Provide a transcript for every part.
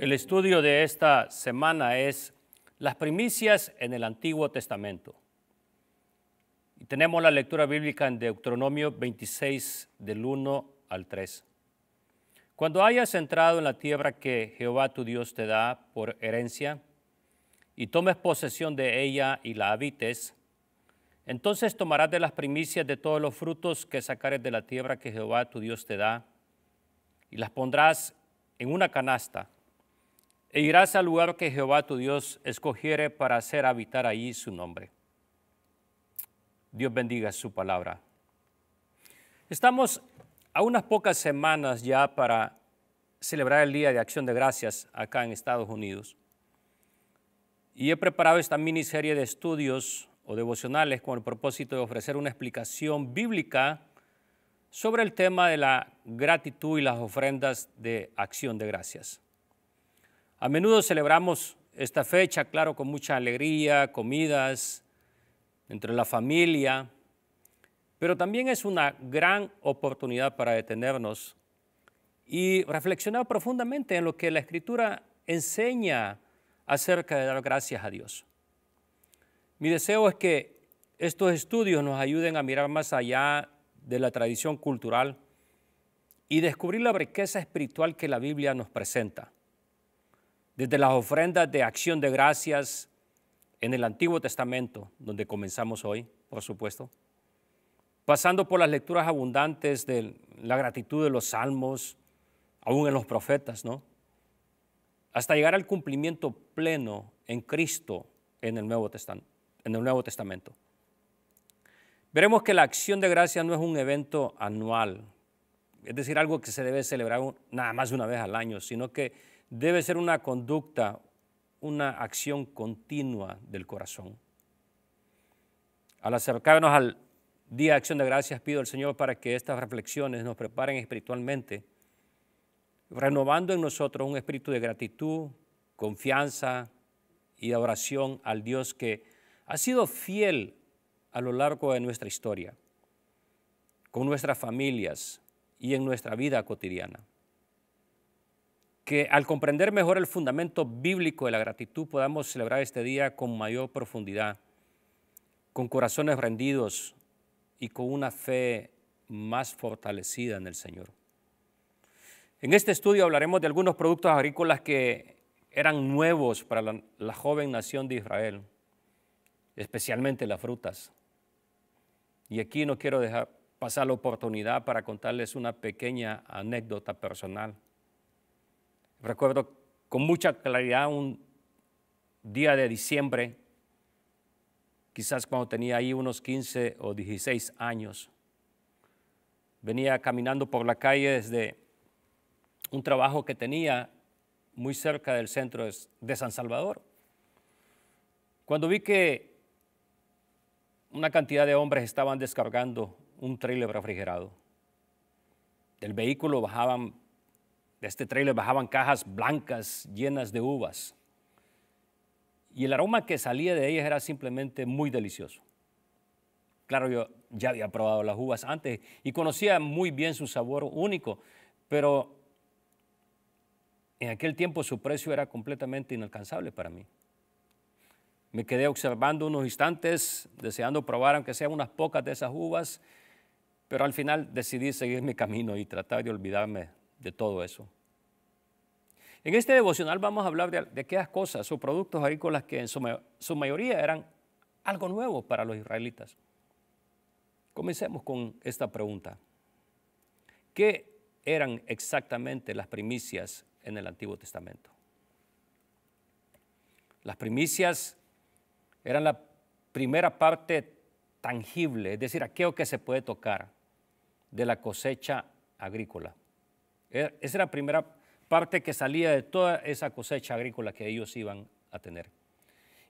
El estudio de esta semana es las primicias en el Antiguo Testamento. Y tenemos la lectura bíblica en Deuteronomio 26, del 1 al 3. Cuando hayas entrado en la tierra que Jehová tu Dios te da por herencia, y tomes posesión de ella y la habites, entonces tomarás de las primicias de todos los frutos que sacares de la tierra que Jehová tu Dios te da, y las pondrás en una canasta, e irás al lugar que Jehová tu Dios escogiere para hacer habitar allí su nombre. Dios bendiga su palabra. Estamos a unas pocas semanas ya para celebrar el Día de Acción de Gracias acá en Estados Unidos. Y he preparado esta miniserie de estudios o devocionales con el propósito de ofrecer una explicación bíblica sobre el tema de la gratitud y las ofrendas de acción de gracias. A menudo celebramos esta fecha, claro, con mucha alegría, comidas entre la familia, pero también es una gran oportunidad para detenernos y reflexionar profundamente en lo que la Escritura enseña acerca de dar gracias a Dios. Mi deseo es que estos estudios nos ayuden a mirar más allá de la tradición cultural y descubrir la riqueza espiritual que la Biblia nos presenta. Desde las ofrendas de acción de gracias en el Antiguo Testamento, donde comenzamos hoy, por supuesto, pasando por las lecturas abundantes de la gratitud de los salmos, aún en los profetas, ¿no? Hasta llegar al cumplimiento pleno en Cristo en el Nuevo Testamento. Veremos que la acción de gracias no es un evento anual, es decir, algo que se debe celebrar nada más una vez al año, sino que debe ser una conducta, una acción continua del corazón. Al acercarnos al Día de Acción de Gracias, pido al Señor para que estas reflexiones nos preparen espiritualmente, renovando en nosotros un espíritu de gratitud, confianza y adoración al Dios que ha sido fiel a lo largo de nuestra historia, con nuestras familias y en nuestra vida cotidiana. Que al comprender mejor el fundamento bíblico de la gratitud podamos celebrar este día con mayor profundidad, con corazones rendidos y con una fe más fortalecida en el Señor. En este estudio hablaremos de algunos productos agrícolas que eran nuevos para la joven nación de Israel, especialmente las frutas. Y aquí no quiero dejar pasar la oportunidad para contarles una pequeña anécdota personal. Recuerdo con mucha claridad un día de diciembre, quizás cuando tenía ahí unos 15 o 16 años. Venía caminando por la calle desde un trabajo que tenía muy cerca del centro de San Salvador, cuando vi que una cantidad de hombres estaban descargando un tráiler refrigerado. Del vehículo de este tráiler bajaban cajas blancas llenas de uvas. Y el aroma que salía de ellas era simplemente muy delicioso. Claro, yo ya había probado las uvas antes y conocía muy bien su sabor único, pero en aquel tiempo su precio era completamente inalcanzable para mí. Me quedé observando unos instantes, deseando probar aunque sean unas pocas de esas uvas, pero al final decidí seguir mi camino y tratar de olvidarme de todo eso. En este devocional vamos a hablar de aquellas cosas o productos agrícolas que en su mayoría eran algo nuevo para los israelitas. Comencemos con esta pregunta. ¿Qué eran exactamente las primicias en el Antiguo Testamento? Las primicias eran la primera parte tangible, es decir, aquello que se puede tocar de la cosecha agrícola. Esa era la primera parte que salía de toda esa cosecha agrícola que ellos iban a tener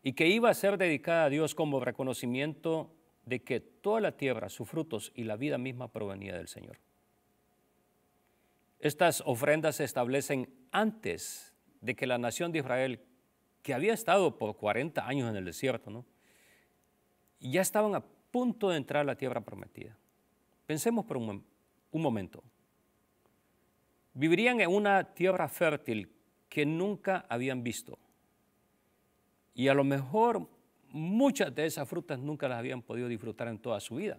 y que iba a ser dedicada a Dios como reconocimiento de que toda la tierra, sus frutos y la vida misma provenía del Señor. Estas ofrendas se establecen antes de que la nación de Israel, que había estado por 40 años en el desierto, ¿no?, y ya estaban a punto de entrar a la tierra prometida. Pensemos por un momento. Vivirían en una tierra fértil que nunca habían visto. Y a lo mejor muchas de esas frutas nunca las habían podido disfrutar en toda su vida.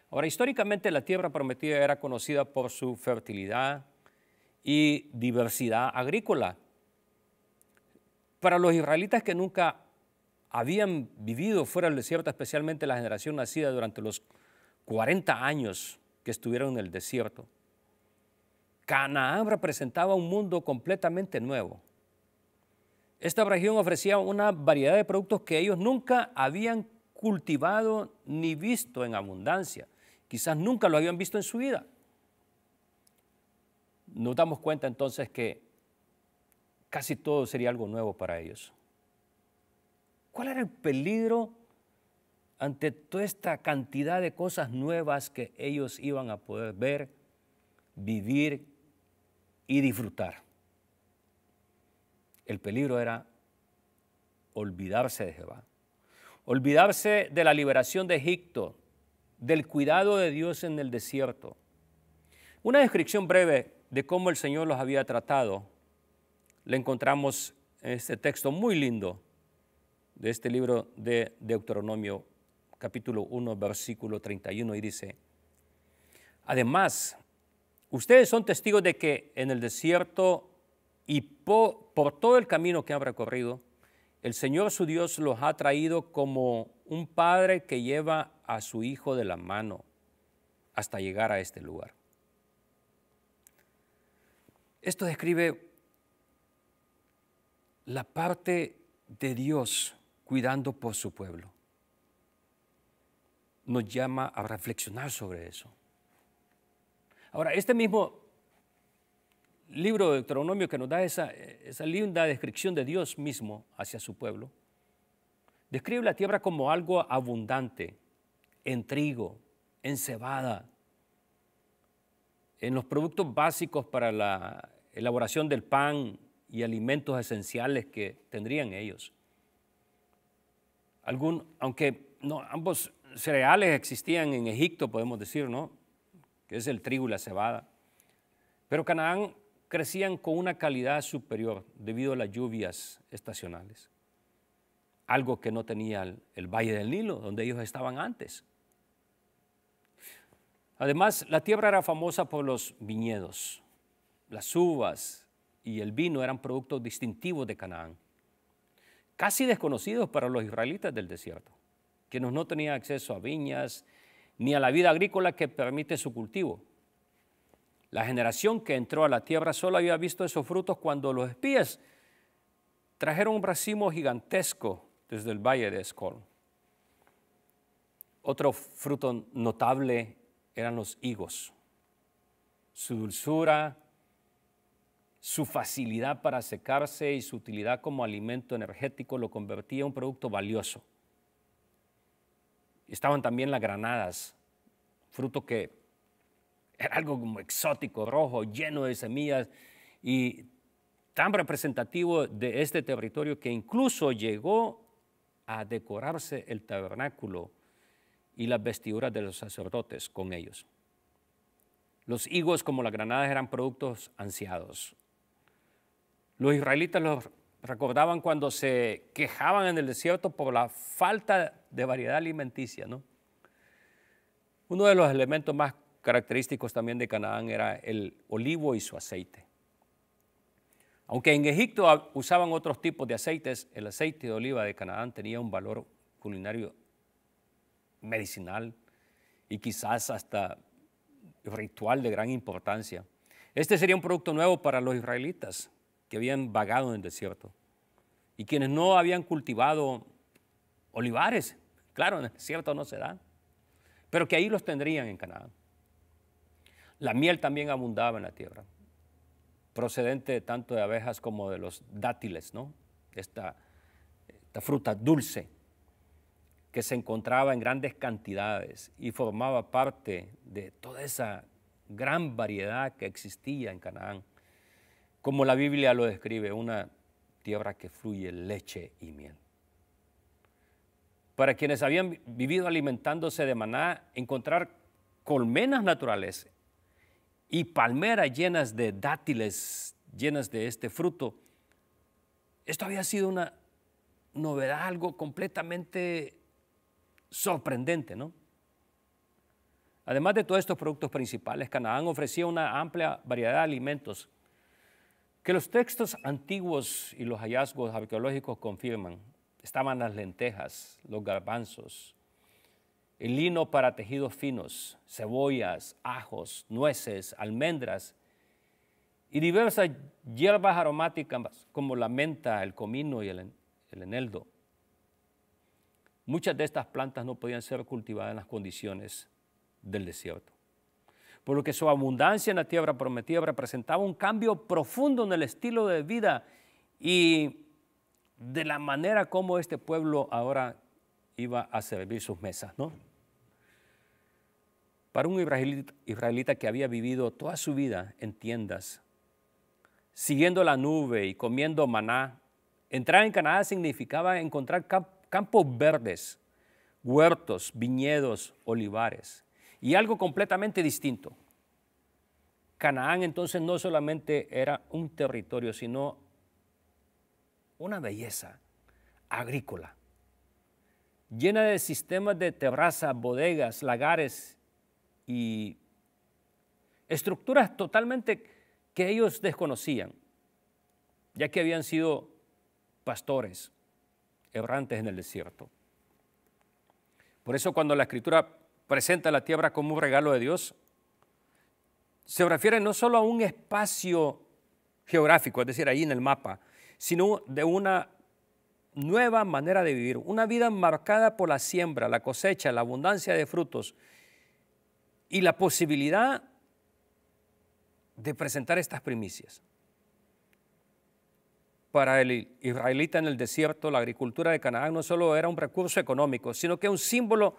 Ahora, históricamente la tierra prometida era conocida por su fertilidad y diversidad agrícola. Para los israelitas que nunca habían vivido fuera del desierto, especialmente la generación nacida durante los 40 años que estuvieron en el desierto, Canaán representaba un mundo completamente nuevo. Esta región ofrecía una variedad de productos que ellos nunca habían cultivado ni visto en abundancia. Quizás nunca lo habían visto en su vida. Nos damos cuenta entonces que casi todo sería algo nuevo para ellos. ¿Cuál era el peligro ante toda esta cantidad de cosas nuevas que ellos iban a poder ver, vivir y disfrutar? El peligro era olvidarse de Jehová, olvidarse de la liberación de Egipto, del cuidado de Dios en el desierto. Una descripción breve de cómo el Señor los había tratado la encontramos en este texto muy lindo de este libro de Deuteronomio, capítulo 1, versículo 31, y dice: además, ustedes son testigos de que en el desierto y por todo el camino que han recorrido, el Señor su Dios los ha traído como un padre que lleva a su hijo de la mano hasta llegar a este lugar. Esto describe la parte de Dios cuidando por su pueblo. Nos llama a reflexionar sobre eso. Ahora, este mismo libro de Deuteronomio que nos da esa linda descripción de Dios mismo hacia su pueblo, describe la tierra como algo abundante en trigo, en cebada, en los productos básicos para la elaboración del pan y alimentos esenciales que tendrían ellos. Aunque no, ambos cereales existían en Egipto, podemos decir, ¿no?, que es el trigo y la cebada. Pero Canaán crecían con una calidad superior debido a las lluvias estacionales, algo que no tenía el Valle del Nilo, donde ellos estaban antes. Además, la tierra era famosa por los viñedos. Las uvas y el vino eran productos distintivos de Canaán, casi desconocidos para los israelitas del desierto, quienes no tenían acceso a viñas ni a la vida agrícola que permite su cultivo. La generación que entró a la tierra solo había visto esos frutos cuando los espías trajeron un racimo gigantesco desde el valle de Escol. Otro fruto notable eran los higos. Su dulzura, su facilidad para secarse y su utilidad como alimento energético lo convertía en un producto valioso. Estaban también las granadas, fruto que era algo como exótico, rojo, lleno de semillas y tan representativo de este territorio que incluso llegó a decorarse el tabernáculo y las vestiduras de los sacerdotes con ellos. Los higos, como las granadas, eran productos ansiados. Los israelitas los recordaban cuando se quejaban en el desierto por la falta de variedad alimenticia, ¿no? Uno de los elementos más característicos también de Canaán era el olivo y su aceite. Aunque en Egipto usaban otros tipos de aceites, el aceite de oliva de Canaán tenía un valor culinario medicinal y quizás hasta ritual de gran importancia. Este sería un producto nuevo para los israelitas que habían vagado en el desierto y quienes no habían cultivado olivares. Claro, en el desierto no se dan, pero que ahí los tendrían en Canaán. La miel también abundaba en la tierra, procedente tanto de abejas como de los dátiles, ¿no? Esta fruta dulce que se encontraba en grandes cantidades y formaba parte de toda esa gran variedad que existía en Canaán. Como la Biblia lo describe, una tierra que fluye leche y miel. Para quienes habían vivido alimentándose de maná, encontrar colmenas naturales y palmeras llenas de dátiles llenas de este fruto. Esto había sido una novedad, algo completamente sorprendente, ¿no? Además de todos estos productos principales, Canaán ofrecía una amplia variedad de alimentos que los textos antiguos y los hallazgos arqueológicos confirman. Estaban las lentejas, los garbanzos, el lino para tejidos finos, cebollas, ajos, nueces, almendras y diversas hierbas aromáticas como la menta, el comino y el eneldo. Muchas de estas plantas no podían ser cultivadas en las condiciones del desierto, por lo que su abundancia en la tierra prometida representaba un cambio profundo en el estilo de vida y de la manera como este pueblo ahora iba a servir sus mesas, ¿no? Para un israelita que había vivido toda su vida en tiendas, siguiendo la nube y comiendo maná, entrar en Canaán significaba encontrar campos verdes, huertos, viñedos, olivares y algo completamente distinto. Canaán entonces no solamente era un territorio, sino una belleza agrícola, llena de sistemas de terrazas, bodegas, lagares y estructuras totalmente que ellos desconocían, ya que habían sido pastores errantes en el desierto. Por eso cuando la Escritura presenta la tierra como un regalo de Dios, se refiere no solo a un espacio geográfico, es decir, ahí en el mapa, sino de una nueva manera de vivir, una vida marcada por la siembra, la cosecha, la abundancia de frutos y la posibilidad de presentar estas primicias. Para el israelita en el desierto, la agricultura de Canaán no solo era un recurso económico, sino que un símbolo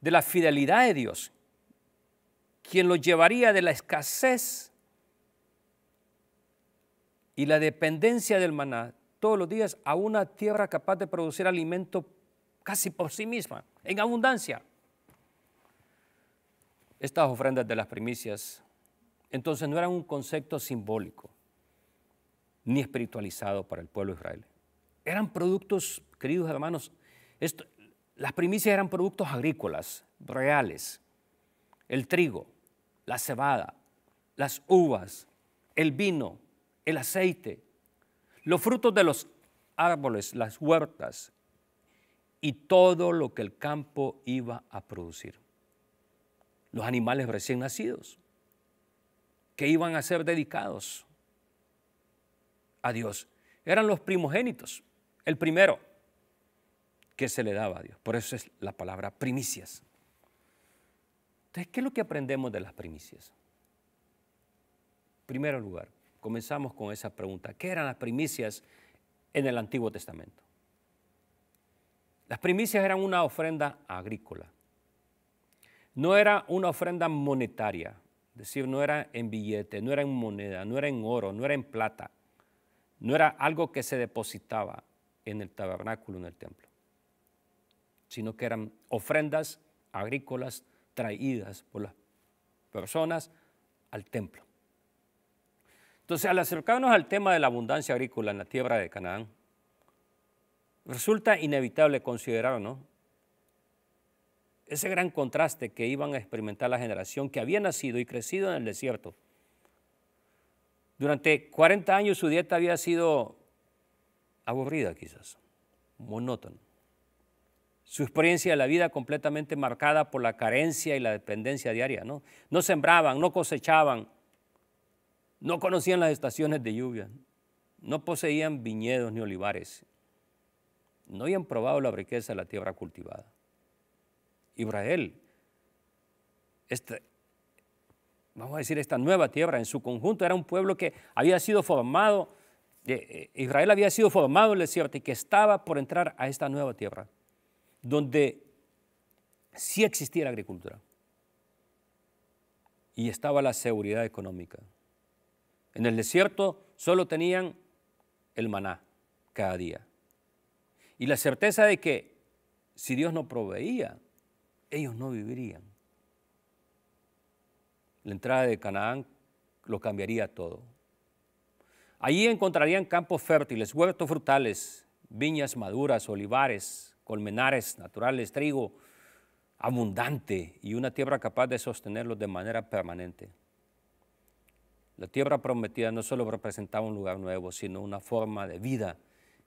de la fidelidad de Dios, quien los llevaría de la escasez y la dependencia del maná todos los días a una tierra capaz de producir alimento casi por sí misma, en abundancia. Estas ofrendas de las primicias entonces no eran un concepto simbólico ni espiritualizado para el pueblo de Israel. Eran productos, queridos hermanos, las primicias eran productos agrícolas, reales. El trigo, la cebada, las uvas, el vino, el aceite, los frutos de los árboles, las huertas y todo lo que el campo iba a producir. Los animales recién nacidos que iban a ser dedicados a Dios. Eran los primogénitos, el primero que se le daba a Dios. Por eso es la palabra primicias. Entonces, ¿qué es lo que aprendemos de las primicias? En primer lugar, comenzamos con esa pregunta. ¿Qué eran las primicias en el Antiguo Testamento? Las primicias eran una ofrenda agrícola. No era una ofrenda monetaria, es decir, no era en billete, no era en moneda, no era en oro, no era en plata. No era algo que se depositaba en el tabernáculo, en el templo, sino que eran ofrendas agrícolas traídas por las personas al templo. Entonces, al acercarnos al tema de la abundancia agrícola en la tierra de Canaán, resulta inevitable considerar, ¿no?, ese gran contraste que iban a experimentar la generación que había nacido y crecido en el desierto. Durante 40 años su dieta había sido aburrida quizás, monótona. Su experiencia de la vida completamente marcada por la carencia y la dependencia diaria, ¿no? No sembraban, no cosechaban, no conocían las estaciones de lluvia, no poseían viñedos ni olivares, no habían probado la riqueza de la tierra cultivada. Israel, vamos a decir, esta nueva tierra en su conjunto era un pueblo que había sido formado, Israel había sido formado en el desierto y que estaba por entrar a esta nueva tierra, donde sí existía la agricultura y estaba la seguridad económica. En el desierto solo tenían el maná cada día y la certeza de que si Dios no proveía, ellos no vivirían. La entrada de Canaán lo cambiaría todo. Allí encontrarían campos fértiles, huertos frutales, viñas maduras, olivares, colmenares naturales, trigo abundante y una tierra capaz de sostenerlos de manera permanente. La tierra prometida no solo representaba un lugar nuevo, sino una forma de vida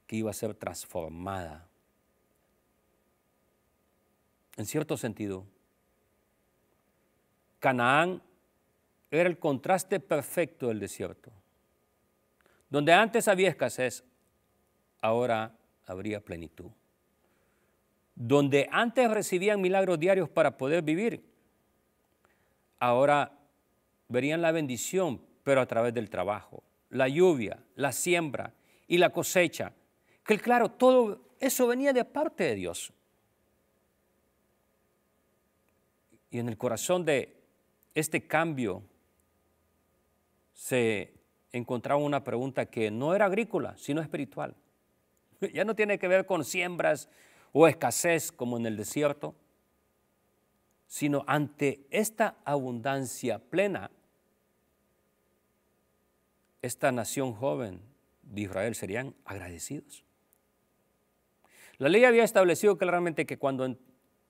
que iba a ser transformada. En cierto sentido, Canaán era el contraste perfecto del desierto. Donde antes había escasez, ahora habría plenitud. Donde antes recibían milagros diarios para poder vivir, ahora verían la bendición, pero a través del trabajo, la lluvia, la siembra y la cosecha. Que claro, todo eso venía de parte de Dios. Y en el corazón de este cambio se encontraba una pregunta que no era agrícola, sino espiritual. Ya no tiene que ver con siembras o escasez como en el desierto, sino ante esta abundancia plena, esta nación joven de Israel serían agradecidos. La ley había establecido claramente que cuando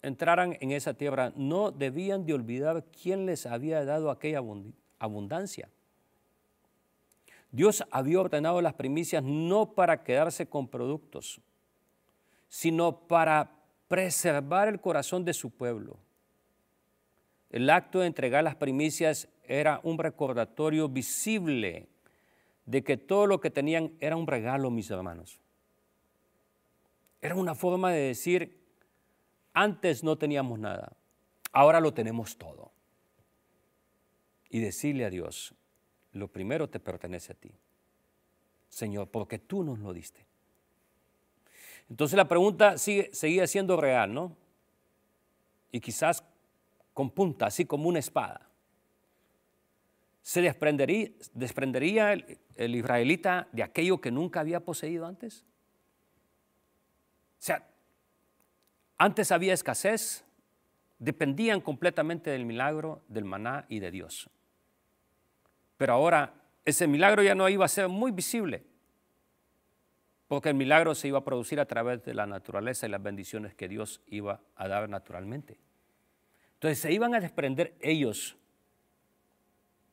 entraran en esa tierra no debían de olvidar quién les había dado aquella abundancia. Dios había ordenado las primicias no para quedarse con productos, sino para preservar el corazón de su pueblo. El acto de entregar las primicias era un recordatorio visible de que todo lo que tenían era un regalo, mis hermanos. Era una forma de decir, antes no teníamos nada, ahora lo tenemos todo. Y decirle a Dios, lo primero te pertenece a ti, Señor, porque tú nos lo diste. Entonces la pregunta seguía siendo real, ¿no? Y quizás con punta, así como una espada. ¿Se desprendería el israelita de aquello que nunca había poseído antes? O sea, antes había escasez, dependían completamente del milagro, del maná y de Dios. Pero ahora ese milagro ya no iba a ser muy visible, porque el milagro se iba a producir a través de la naturaleza y las bendiciones que Dios iba a dar naturalmente. Entonces se iban a desprender ellos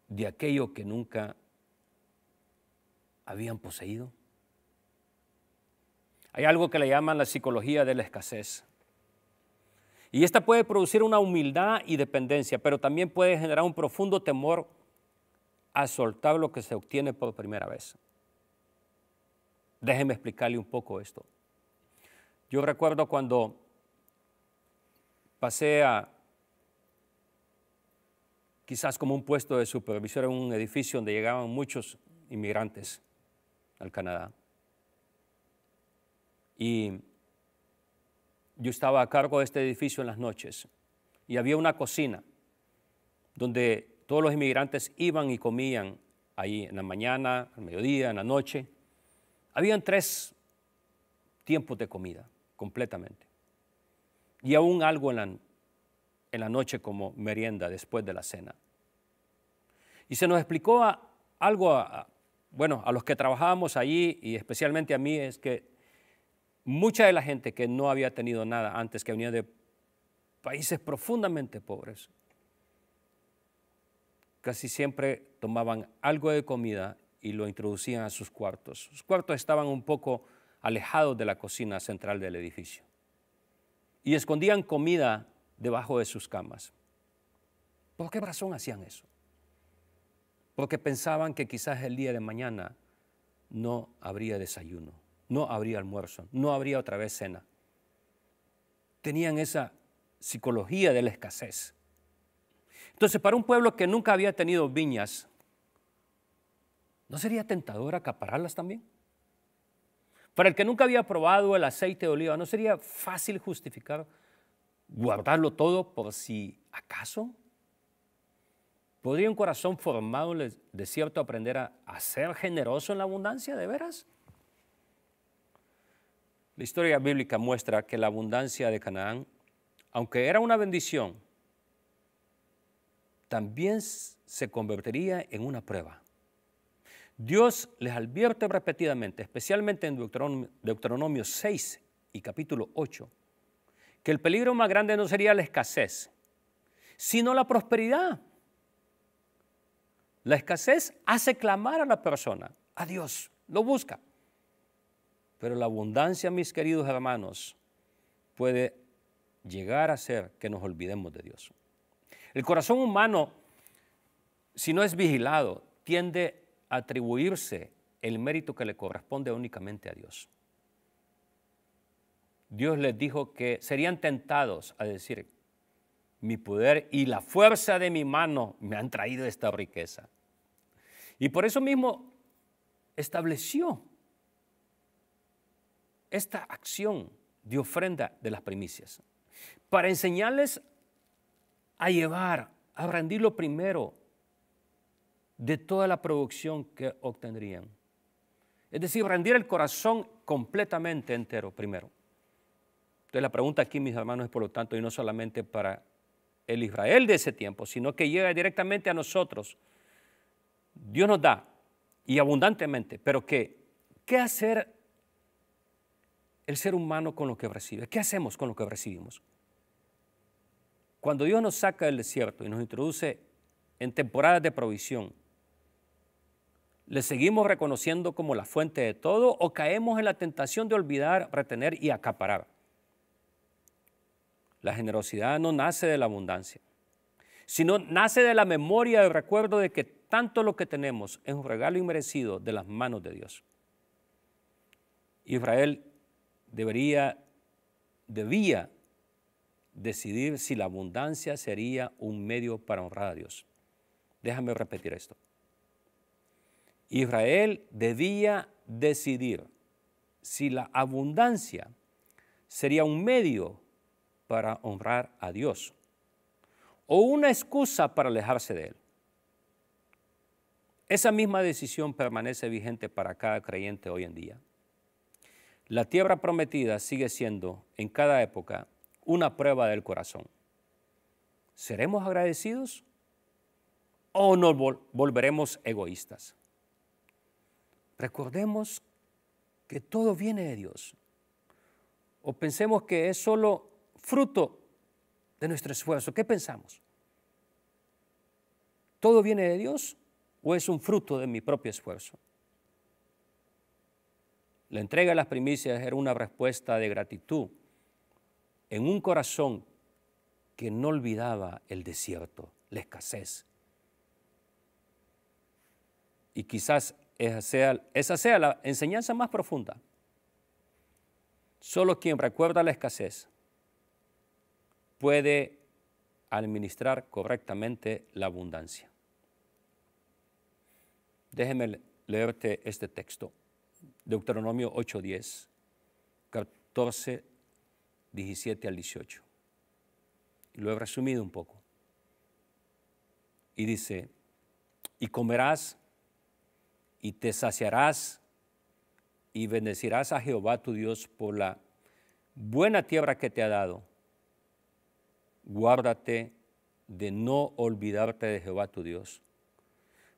de aquello que nunca habían poseído. Hay algo que le llaman la psicología de la escasez. Y esta puede producir una humildad y dependencia, pero también puede generar un profundo temor a soltar lo que se obtiene por primera vez. Déjeme explicarle un poco esto. Yo recuerdo cuando pasé quizás como un puesto de supervisor en un edificio donde llegaban muchos inmigrantes al Canadá. Y yo estaba a cargo de este edificio en las noches y había una cocina donde todos los inmigrantes iban y comían ahí en la mañana, al mediodía, en la noche. Habían 3 tiempos de comida completamente y aún algo en la noche como merienda después de la cena. Y se nos explicó algo a los que trabajábamos allí y especialmente a mí, es que mucha de la gente que no había tenido nada antes, que venía de países profundamente pobres, casi siempre tomaban algo de comida y lo introducían a sus cuartos. Sus cuartos estaban un poco alejados de la cocina central del edificio y escondían comida debajo de sus camas. ¿Por qué razón hacían eso? Porque pensaban que quizás el día de mañana no habría desayuno, no habría almuerzo, no habría otra vez cena. Tenían esa psicología de la escasez. Entonces, para un pueblo que nunca había tenido viñas, ¿no sería tentador acapararlas también? Para el que nunca había probado el aceite de oliva, ¿no sería fácil justificar guardarlo todo por si acaso? ¿Podría un corazón formado en el desierto aprender a ser generoso en la abundancia, de veras? La historia bíblica muestra que la abundancia de Canaán, aunque era una bendición, también se convertiría en una prueba. Dios les advierte repetidamente, especialmente en Deuteronomio 6 y capítulo 8, que el peligro más grande no sería la escasez, sino la prosperidad. La escasez hace clamar a la persona, a Dios, lo busca. Pero la abundancia, mis queridos hermanos, puede llegar a ser que nos olvidemos de Dios. El corazón humano, si no es vigilado, tiende a atribuirse el mérito que le corresponde únicamente a Dios. Dios les dijo que serían tentados a decir, mi poder y la fuerza de mi mano me han traído esta riqueza. Y por eso mismo estableció esta acción de ofrenda de las primicias, para enseñarles a llevar, a rendir lo primero de toda la producción que obtendrían. Es decir, rendir el corazón completamente entero primero. Entonces la pregunta aquí, mis hermanos, es por lo tanto, y no solamente para el Israel de ese tiempo, sino que llega directamente a nosotros. Dios nos da, y abundantemente, pero ¿qué hacer el ser humano con lo que recibe? ¿Qué hacemos con lo que recibimos? Cuando Dios nos saca del desierto y nos introduce en temporadas de provisión, ¿le seguimos reconociendo como la fuente de todo o caemos en la tentación de olvidar, retener y acaparar? La generosidad no nace de la abundancia, sino nace de la memoria, del recuerdo de que tanto lo que tenemos es un regalo inmerecido de las manos de Dios. Israel debía decidir si la abundancia sería un medio para honrar a Dios. Déjame repetir esto. Israel debía decidir si la abundancia sería un medio para honrar a Dios o una excusa para alejarse de Él. Esa misma decisión permanece vigente para cada creyente hoy en día. La tierra prometida sigue siendo en cada época una prueba del corazón. ¿Seremos agradecidos o nos volveremos egoístas? Recordemos que todo viene de Dios. O pensemos que es solo fruto de nuestro esfuerzo. ¿Qué pensamos? ¿Todo viene de Dios o es un fruto de mi propio esfuerzo? La entrega de las primicias era una respuesta de gratitud en un corazón que no olvidaba el desierto, la escasez. Y quizás esa sea la enseñanza más profunda. Solo quien recuerda la escasez puede administrar correctamente la abundancia. Déjeme leerte este texto. Deuteronomio 8:10, 14, 17 al 18. Lo he resumido un poco. Y dice, y comerás y te saciarás y bendecirás a Jehová tu Dios por la buena tierra que te ha dado. Guárdate de no olvidarte de Jehová tu Dios,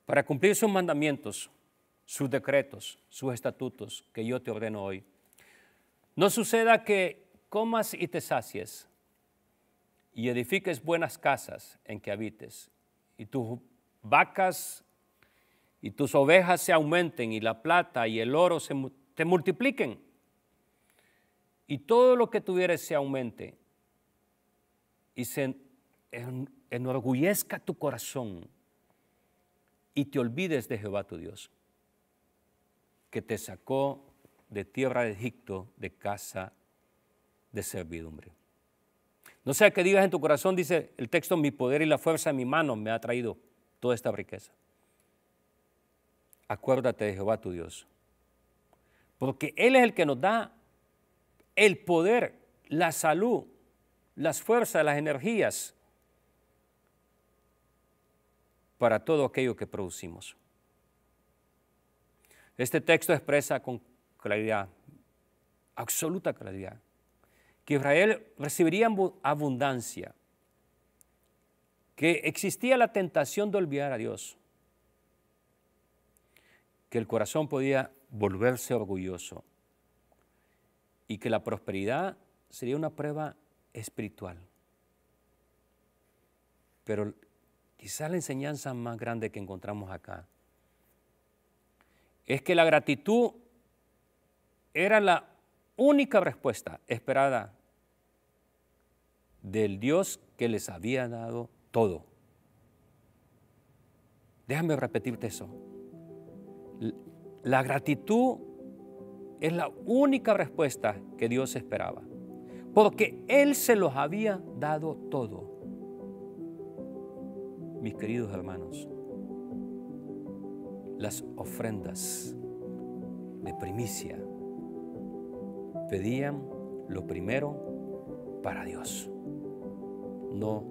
para cumplir sus mandamientos, sus decretos, sus estatutos que yo te ordeno hoy. No suceda que comas y te sacies y edifiques buenas casas en que habites, y tus vacas y tus ovejas se aumenten, y la plata y el oro te multipliquen, y todo lo que tuvieres se aumente, y se enorgullezca tu corazón, y te olvides de Jehová tu Dios, que te sacó de tierra de Egipto, de casa de servidumbre. No sea que digas en tu corazón, dice el texto, mi poder y la fuerza de mi mano me ha traído toda esta riqueza. Acuérdate de Jehová tu Dios, porque Él es el que nos da el poder, la salud, las fuerzas, las energías para todo aquello que producimos. Este texto expresa con claridad, absoluta claridad, que Israel recibiría abundancia, que existía la tentación de olvidar a Dios, que el corazón podía volverse orgulloso y que la prosperidad sería una prueba espiritual. Pero quizá la enseñanza más grande que encontramos acá es que la gratitud era la única respuesta esperada del Dios que les había dado todo. Déjame repetirte eso. La gratitud es la única respuesta que Dios esperaba, porque Él se los había dado todo. Mis queridos hermanos, las ofrendas de primicia pedían lo primero para Dios, no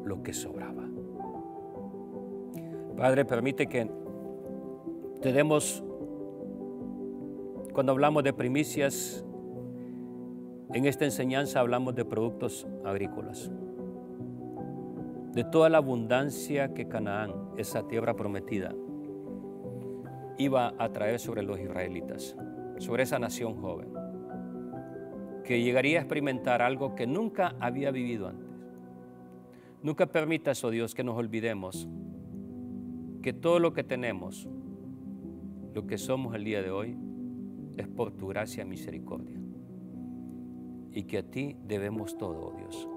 lo que sobraba. Padre, permite que te demos, cuando hablamos de primicias, en esta enseñanza hablamos de productos agrícolas, de toda la abundancia que Canaán, esa tierra prometida, iba a traer sobre los israelitas, sobre esa nación joven, que llegaría a experimentar algo que nunca había vivido antes. Nunca permitas, oh Dios, que nos olvidemos que todo lo que tenemos, lo que somos el día de hoy, es por tu gracia y misericordia. Y que a ti debemos todo, oh Dios.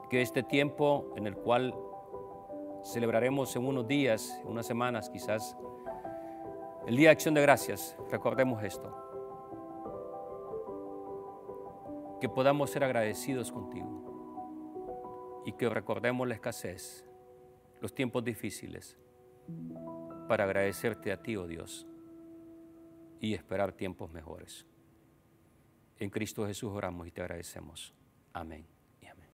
Que este tiempo en el cual celebraremos en unos días, unas semanas quizás, el Día de Acción de Gracias, recordemos esto. Que podamos ser agradecidos contigo y que recordemos la escasez, los tiempos difíciles, para agradecerte a ti, oh Dios, y esperar tiempos mejores. En Cristo Jesús oramos y te agradecemos. Amén.